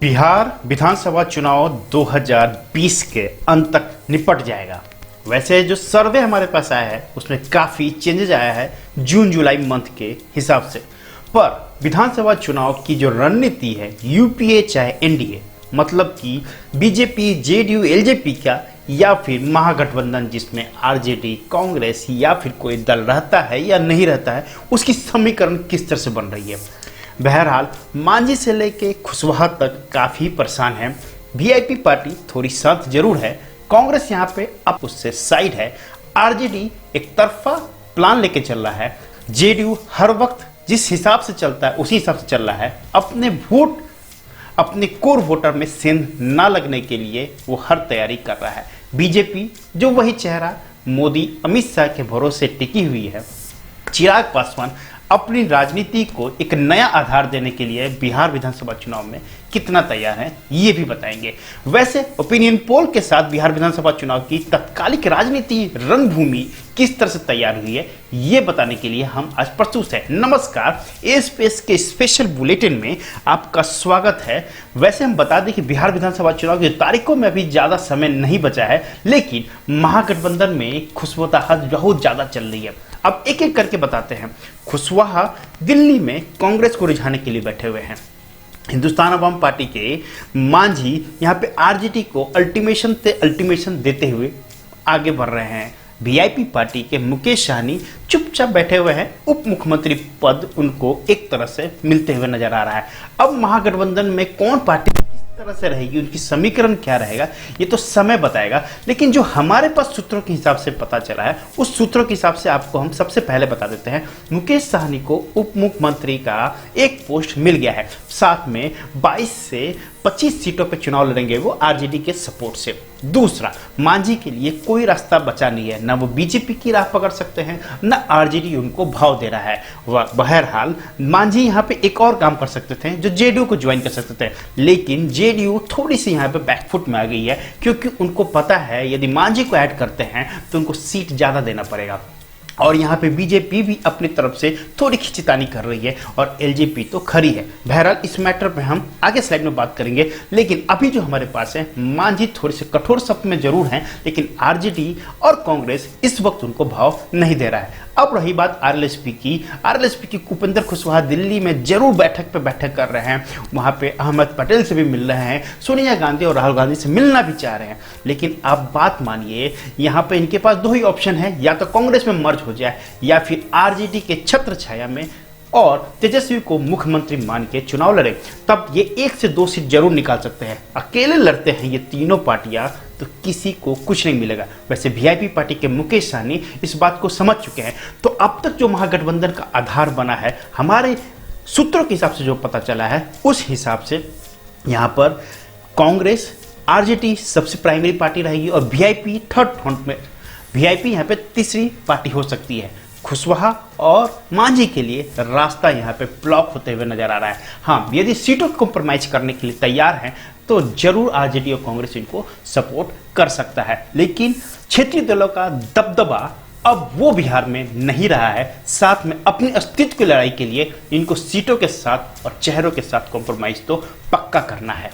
बिहार विधानसभा चुनाव 2020 के अंत तक निपट जाएगा। वैसे जो सर्वे हमारे पास आया है उसमें काफ़ी चेंजेस आया है जून जुलाई मंथ के हिसाब से। पर विधानसभा चुनाव की जो रणनीति है यूपीए चाहे एनडीए, मतलब कि बीजेपी जेडीयू एलजेपी का या फिर महागठबंधन जिसमें आरजेडी कांग्रेस या फिर कोई दल रहता है या नहीं रहता है, उसकी समीकरण किस तरह से बन रही है। बहरहाल मांझी से लेके कुशवाहा तक काफ़ी परेशान है। वीआईपी पार्टी थोड़ी शांत जरूर है, कांग्रेस यहाँ पे अब उससे साइड है, आरजेडी एक तरफा प्लान लेके चल रहा है, जेडीयू हर वक्त जिस हिसाब से चलता है उसी हिसाब से चल रहा है। अपने कोर वोटर में सेंध ना लगने के लिए वो हर तैयारी कर रहा है। बीजेपी जो वही चेहरा मोदी अमित शाह के भरोसे टिकी हुई है। चिराग पासवान अपनी राजनीति को एक नया आधार देने के लिए बिहार विधानसभा चुनाव में कितना तैयार है ये भी बताएंगे। वैसे ओपिनियन पोल के साथ बिहार विधानसभा चुनाव की तत्कालिक राजनीति रंगभूमि किस तरह से तैयार हुई है ये बताने के लिए हम आज प्रस्तुत हैं। नमस्कार, ए स्पेस के स्पेशल बुलेटिन में आपका स्वागत है। वैसे हम बता दें कि बिहार विधानसभा चुनाव की तारीखों में अभी ज़्यादा समय नहीं बचा है, लेकिन महागठबंधन में खुशबुदाहट बहुत ज़्यादा चल रही है। अब एक एक करके बताते हैं। कुशवाहा दिल्ली में कांग्रेस को रिझाने के लिए बैठे हुए हैं। हिंदुस्तान अवाम पार्टी के मांझी यहाँ पे आरजेडी को अल्टीमेशन देते हुए आगे बढ़ रहे हैं। वीआईपी पार्टी के मुकेश सहनी चुपचाप बैठे हुए हैं, उप मुख्यमंत्री पद उनको एक तरह से मिलते हुए नजर आ रहा है। अब महागठबंधन में कौन पार्टी तरह से रहेगी, उनकी समीकरण क्या रहेगा, ये तो समय बताएगा। लेकिन जो हमारे पास सूत्रों के हिसाब से पता चला है उस सूत्रों के हिसाब से आपको हम सबसे पहले बता देते हैं। मुकेश सहनी को उप मुख्यमंत्री का एक पोस्ट मिल गया है, साथ में 22 से 25 सीटों पर चुनाव लड़ेंगे वो आरजेडी के सपोर्ट से। दूसरा, मांझी के लिए कोई रास्ता बचा नहीं है, ना वो बीजेपी की राह पकड़ सकते हैं ना आरजेडी उनको भाव दे रहा है। बहरहाल मांझी यहाँ पे एक और काम कर सकते थे जो जेडीयू को ज्वाइन कर सकते थे, लेकिन जेडीयू थोड़ी सी यहाँ पे बैकफुट में आ गई है, क्योंकि उनको पता है यदि मांझी को ऐड करते हैं तो उनको सीट ज़्यादा देना पड़ेगा। और यहाँ पे बीजेपी भी अपनी तरफ से थोड़ी खिंचतानी कर रही है और एलजेपी तो खरी है। बहरहाल इस मैटर पे हम आगे स्लाइड में बात करेंगे, लेकिन अभी जो हमारे पास है मांझी थोड़े से कठोर शब्द में जरूर हैं, लेकिन आरजेडी और कांग्रेस इस वक्त उनको भाव नहीं दे रहा है। अब रही बात आरएलएसपी की कुपेंद्र कुशवाहा दिल्ली में जरूर बैठक कर रहे हैं, वहाँ पे अहमद पटेल से भी मिल रहे हैं, सोनिया गांधी और राहुल गांधी से मिलना भी चाह रहे हैं। लेकिन आप बात मानिए, यहाँ पे इनके पास दो ही ऑप्शन है, या तो कांग्रेस में मर्ज हो जाए या फिर आरजेडी के छत्र छाया में और तेजस्वी को मुख्यमंत्री मान के चुनाव लड़े, तब ये 1 से 2 सीट जरूर निकाल सकते हैं। अकेले लड़ते हैं ये तीनों पार्टियां तो किसी को कुछ नहीं मिलेगा। वैसे वीआईपी पार्टी के मुकेश सहनी इस बात को समझ चुके हैं। तो अब तक जो महागठबंधन का आधार बना है, हमारे सूत्रों के हिसाब से जो पता चला है उस हिसाब से यहाँ पर कांग्रेस आरजेडी सबसे प्राइमरी पार्टी रहेगी और वीआईपी थर्ड फ्रंट में, वीआईपी यहाँ पे तीसरी पार्टी हो सकती है। कुशवाहा और मांझी के लिए रास्ता यहाँ पे ब्लॉक होते हुए नजर आ रहा है। हाँ, यदि सीटों को कॉम्प्रोमाइज करने के लिए तैयार हैं तो जरूर आरजेडी और कांग्रेस इनको सपोर्ट कर सकता है, लेकिन क्षेत्रीय दलों का दबदबा अब वो बिहार में नहीं रहा है। साथ में अपने अस्तित्व की लड़ाई के लिए इनको सीटों के साथ और चेहरों के साथ कॉम्प्रोमाइज तो पक्का करना है।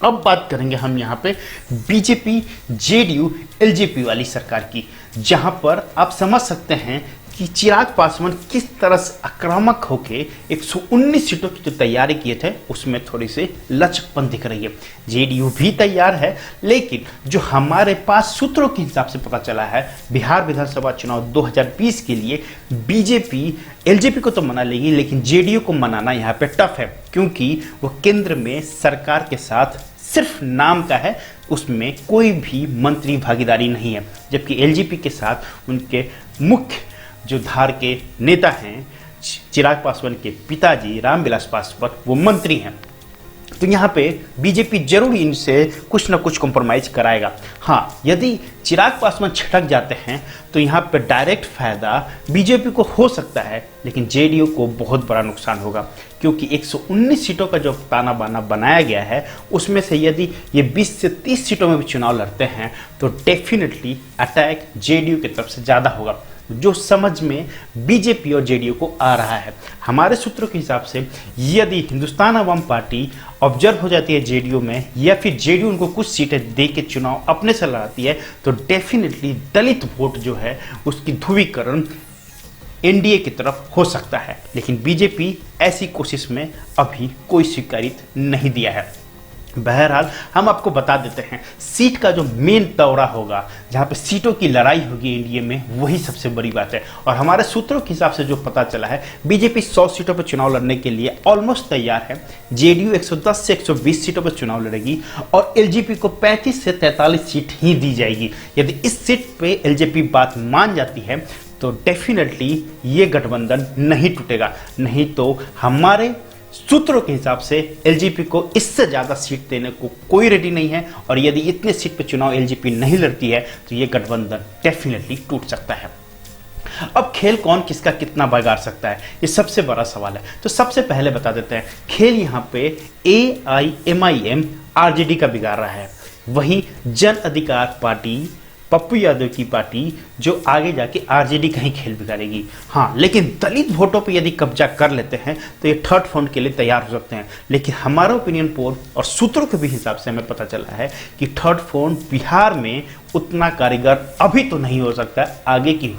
अब बात करेंगे हम यहाँ पे बीजेपी जेडीयू एलजेपी वाली सरकार की, जहां पर आप समझ सकते हैं कि चिराग पासवान किस तरह से आक्रामक होके 119 सीटों की जो तैयारी किए थे उसमें थोड़ी सी लचकपन दिख रही है। जेडीयू भी तैयार है, लेकिन जो हमारे पास सूत्रों के हिसाब से पता चला है बिहार विधानसभा चुनाव 2020 के लिए बीजेपी एलजेपी को तो मना लेगी, लेकिन जेडीयू को मनाना यहाँ पे टफ है, क्योंकि वो केंद्र में सरकार के साथ सिर्फ नाम का है, उसमें कोई भी मंत्री भागीदारी नहीं है। जबकि एलजेपी के साथ उनके मुख्य जो धार के नेता हैं चिराग पासवान के पिताजी रामविलास पासवान, वो मंत्री हैं। तो यहाँ पे बीजेपी जरूर इनसे कुछ ना कुछ कॉम्प्रोमाइज कराएगा। हाँ, यदि चिराग पासवान छटक जाते हैं तो यहाँ पे डायरेक्ट फायदा बीजेपी को हो सकता है, लेकिन जेडीयू को बहुत बड़ा नुकसान होगा, क्योंकि 119 सीटों का जो ताना बाना बनाया गया है उसमें से यदि ये 20 से 30 सीटों में भी चुनाव लड़ते हैं तो डेफिनेटली अटैक जेडीयू की तरफ से ज़्यादा होगा। जो समझ में बीजेपी और जेडीयू को आ रहा है। हमारे सूत्रों के हिसाब से यदि हिंदुस्तान अवाम पार्टी ऑब्जर्व हो जाती है जेडीयू में, या फिर जेडीयू उनको कुछ सीटें दे के चुनाव अपने से लड़ाती है, तो डेफिनेटली दलित वोट जो है उसकी ध्रुवीकरण एनडीए की तरफ हो सकता है। लेकिन बीजेपी ऐसी कोशिश में अभी कोई स्वीकारित नहीं दिया है। बहरहाल हम आपको बता देते हैं, सीट का जो मेन दौरा होगा, जहां पे सीटों की लड़ाई होगी एनडीए में, वही सबसे बड़ी बात है। और हमारे सूत्रों के हिसाब से जो पता चला है, बीजेपी 100 सीटों पर चुनाव लड़ने के लिए ऑलमोस्ट तैयार है। जेडीयू 110 से 120 सीटों पर चुनाव लड़ेगी और एलजेपी को 35 से 43 सीट ही दी जाएगी। यदि इस सीट पे एलजेपी बात मान जाती है तो डेफिनेटली ये गठबंधन नहीं टूटेगा। नहीं तो हमारे सूत्रों के हिसाब से एलजेपी को इससे ज्यादा सीट देने को कोई रेडी नहीं है, और यदि इतने सीट पे चुनाव एलजेपी नहीं लड़ती है तो ये गठबंधन डेफिनेटली टूट सकता है। अब खेल कौन किसका कितना बिगाड़ सकता है, ये सबसे बड़ा सवाल है। तो सबसे पहले बता देते हैं, खेल यहाँ पे AIMIM आरजेडी का बिगाड़ रहा है। वहीं जन अधिकार पार्टी, पप्पू यादव की पार्टी, जो आगे जाके आरजेडी का ही खेल बिगाड़ेगी। हाँ, लेकिन दलित वोटों पे यदि कब्जा कर लेते हैं तो ये थर्ड फ्रंट के लिए तैयार हो सकते हैं। लेकिन हमारा ओपिनियन पोल और सूत्रों के भी हिसाब से हमें पता चला है कि थर्ड फ्रंट बिहार में उतना कारीगर अभी तो नहीं हो सकता, आगे की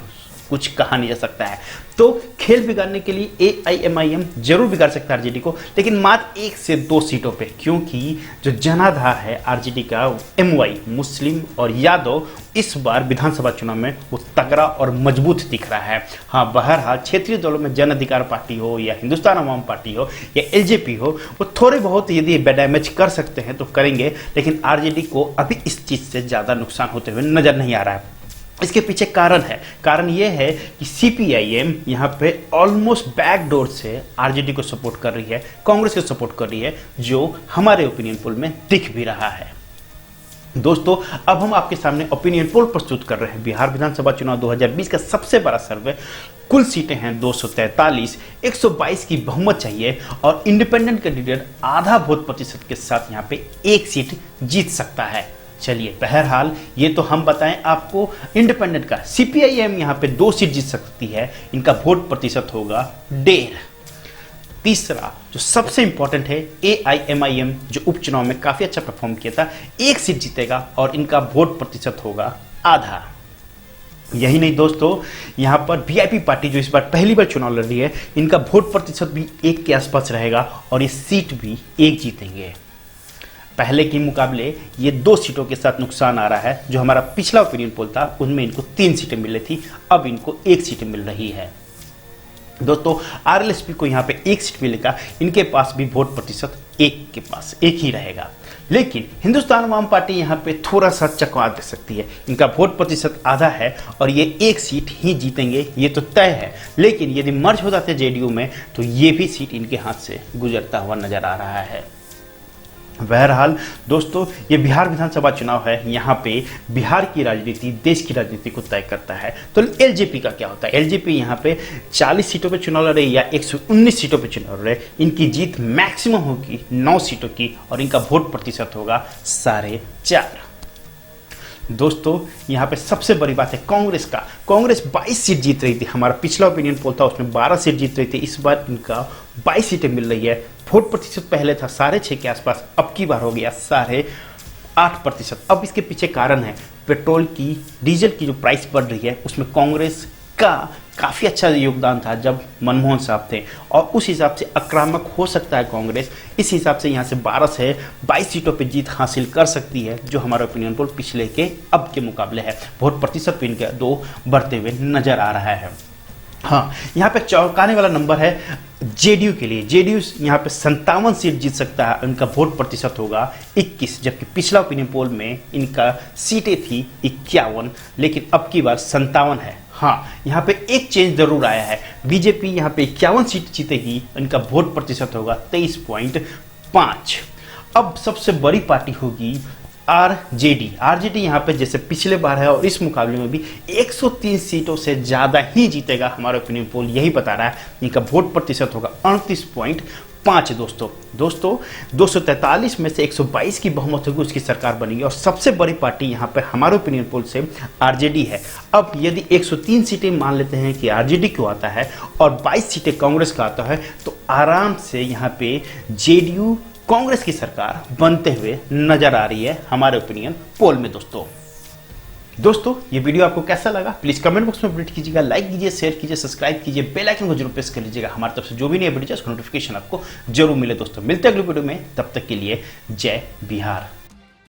कुछ कहा नहीं जा सकता है। तो खेल बिगाड़ने के लिए AIMIM जरूर बिगाड़ सकता है आरजेडी को, लेकिन मात्र 1 से 2 सीटों पे, क्योंकि जो जनाधार है आरजेडी का, MY मुस्लिम और यादव, इस बार विधानसभा चुनाव में वो तगड़ा और मजबूत दिख रहा है। हाँ, बहरहाल क्षेत्रीय दलों में जन अधिकार पार्टी हो या हिंदुस्तान अवाम पार्टी हो या एलजेपी हो, वो थोड़े बहुत यदि डैमेज कर सकते हैं तो करेंगे, लेकिन आरजेडी को अभी इस चीज से ज्यादा नुकसान होते हुए नजर नहीं आ रहा है। इसके पीछे कारण है, कारण यह है कि CPIM यहाँ पे ऑलमोस्ट बैकडोर से आरजेडी को सपोर्ट कर रही है, कांग्रेस को सपोर्ट कर रही है, जो हमारे ओपिनियन पोल में दिख भी रहा है। दोस्तों, अब हम आपके सामने ओपिनियन पोल प्रस्तुत कर रहे हैं। बिहार विधानसभा चुनाव 2020 का सबसे बड़ा सर्वे। कुल सीटें हैं 243, 122 की बहुमत चाहिए और इंडिपेंडेंट कैंडिडेट आधा वोट प्रतिशत के साथ यहाँ पे 1 सीट जीत सकता है। चलिए, बहरहाल ये तो हम बताएं आपको इंडिपेंडेंट का। CPIM यहाँ पे 2 सीट जीत सकती है, इनका वोट प्रतिशत होगा 1.5। तीसरा जो सबसे इंपॉर्टेंट है, AIMIM जो उपचुनाव में काफी अच्छा परफॉर्म किया था, 1 सीट जीतेगा और इनका वोट प्रतिशत होगा आधा। यही नहीं दोस्तों, यहाँ पर VIP पार्टी जो इस बार पहली बार चुनाव लड़ रही है, इनका वोट प्रतिशत भी 1 के आसपास रहेगा और ये सीट भी 1 जीतेंगे। पहले के मुकाबले ये 2 सीटों के साथ नुकसान आ रहा है। जो हमारा पिछला ओपिनियन पोल था उनमें इनको 3 सीटें मिल रही थी, अब इनको 1 सीट मिल रही है। दोस्तों, RLSP को यहाँ पे 1 सीट मिलेगा, इनके पास भी वोट प्रतिशत 1 के पास 1 ही रहेगा। लेकिन हिंदुस्तान अवाम पार्टी यहाँ पे थोड़ा सा चकवा दे सकती है, इनका वोट प्रतिशत आधा है और ये 1 सीट ही जीतेंगे, ये तो तय है। लेकिन यदि मर्ज हो जाते जेडीयू में तो ये भी सीट इनके हाथ से गुजरता हुआ नजर आ रहा है। बहरहाल दोस्तों, ये बिहार विधानसभा चुनाव है, यहाँ पे बिहार की राजनीति देश की राजनीति को तय करता है। तो एलजेपी का क्या होता है? एलजेपी यहाँ पे 40 सीटों पे चुनाव लड़े या 119 सीटों पे चुनाव लड़े, इनकी जीत मैक्सिमम होगी 9 सीटों की और इनका वोट प्रतिशत होगा 4.5। दोस्तों, यहाँ पे सबसे बड़ी बात है कांग्रेस का। कांग्रेस 22 सीट जीत रही थी, हमारा पिछला ओपिनियन पोल था उसमें 12 सीट जीत रही थी, इस बार इनका 22 सीटें मिल रही है। वोट प्रतिशत पहले था 6.5 के आसपास, अब की बार हो गया 8.5%। अब इसके पीछे कारण है पेट्रोल की, डीजल की जो प्राइस बढ़ रही है, उसमें कांग्रेस का काफ़ी अच्छा योगदान था जब मनमोहन साहब थे, और उस हिसाब से आक्रामक हो सकता है कांग्रेस। इस हिसाब से यहाँ से 12 से 22 सीटों पे जीत हासिल कर सकती है, जो हमारा ओपिनियन पोल पिछले के अब के मुकाबले है। वोट प्रतिशत पे इनके 2 बढ़ते हुए नजर आ रहा है। हाँ, यहाँ पे चौंकाने वाला नंबर है जेडीयू के लिए। जेडीयू यहाँ पे 57 सीट जीत सकता है, इनका वोट प्रतिशत होगा 21, जबकि पिछला ओपिनियन पोल में इनका सीटें थी 51, लेकिन अब की बार 57 है। हाँ, यहाँ पे एक चेंज जरूर आया है, बीजेपी यहाँ पे 51 सीट जीतेगी, इनका वोट प्रतिशत होगा 23.5। अब सबसे बड़ी पार्टी होगी आरजेडी। आरजेडी यहाँ पे जैसे पिछले बार है और इस मुकाबले में भी 103 सीटों से ज़्यादा ही जीतेगा, हमारा ओपिनियन पोल यही बता रहा है। इनका वोट प्रतिशत होगा 38.5। 5 दोस्तों 243 में से 122 की बहुमत होगी, उसकी सरकार बनेगी। और सबसे बड़ी पार्टी यहाँ पे हमारे ओपिनियन पोल से आरजेडी है। अब यदि 103 सीटें मान लेते हैं कि आरजेडी को आता है और 22 सीटें कांग्रेस का आता है, तो आराम से यहाँ पे जेडीयू कांग्रेस की सरकार बनते हुए नजर आ रही है हमारे ओपिनियन पोल में। दोस्तों ये वीडियो आपको कैसा लगा प्लीज कमेंट बॉक्स में अपडेट कीजिएगा, लाइक कीजिए, शेयर कीजिए, सब्सक्राइब कीजिए, बेल आइकन को जरूर प्रेस कर लीजिएगा। हमारी तरफ से जो भी नई वीडियो है उसका नोटिफिकेशन आपको जरूर मिले। दोस्तों मिलते हैं अगले वीडियो में, तब तक के लिए जय बिहार।